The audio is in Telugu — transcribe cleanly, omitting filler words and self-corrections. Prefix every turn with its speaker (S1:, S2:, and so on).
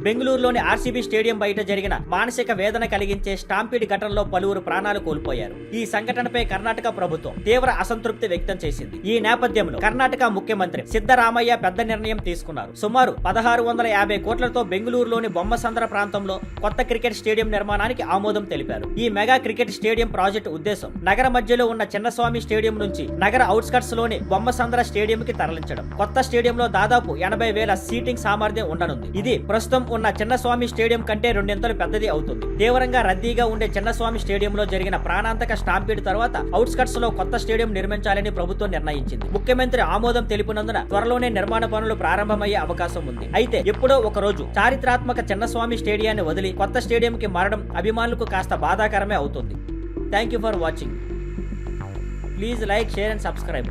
S1: బెంగళూరులోని ఆర్సీబీ స్టేడియం బయట జరిగిన మానసిక వేదన కలిగించే స్టాంపీడ్ ఘటనలో పలువురు ప్రాణాలు కోల్పోయారు. ఈ సంఘటనపై కర్ణాటక ప్రభుత్వం తీవ్ర అసంతృప్తి వ్యక్తం చేసింది. ఈ నేపథ్యంలో కర్ణాటక ముఖ్యమంత్రి సిద్ధరామయ్య పెద్ద నిర్ణయం తీసుకున్నారు. సుమారు 1650 కోట్లతో బెంగళూరులోని బొమ్మసంద్ర ప్రాంతంలో కొత్త క్రికెట్ స్టేడియం నిర్మాణానికి ఆమోదం తెలిపారు. ఈ మెగా క్రికెట్ స్టేడియం ప్రాజెక్టు ఉద్దేశం నగర మధ్యలో ఉన్న చిన్నస్వామి స్టేడియం నుంచి నగర అవుట్స్కట్స్ లోని బొమ్మసంద్ర స్టేడియం కి తరలించడం. కొత్త స్టేడియంలో దాదాపు 80,000 సీటింగ్ సామర్థ్యం ఉండనుంది. ఇది ప్రస్తుతం ఉన్న చిన్నస్వామి స్టేడియం కంటే 2 ఇంతలు పెద్దది అవుతుంది. తీవ్రంగా రద్దీగా ఉండే చిన్నస్వామి స్టేడియంలో జరిగిన ప్రాణాంతక స్టాంపీడ్ తర్వాత అవుట్స్కట్స్ లో కొత్త స్టేడియం నిర్మించాలని ప్రభుత్వం నిర్ణయించింది. ముఖ్యమంత్రి ఆమోదం తెలిపినందున త్వరలోనే నిర్మాణ పనులు ప్రారంభమయ్యే అవకాశం ఉంది. అయితే ఎప్పుడో ఒక రోజు చారిత్రాత్మక చిన్నస్వామి స్టేడియాన్ని వదిలి కొత్త స్టేడియం కి మారడం అభిమానులకు కాస్త బాధాకరమే అవుతుంది. Thank you for watching. Please like, share and subscribe.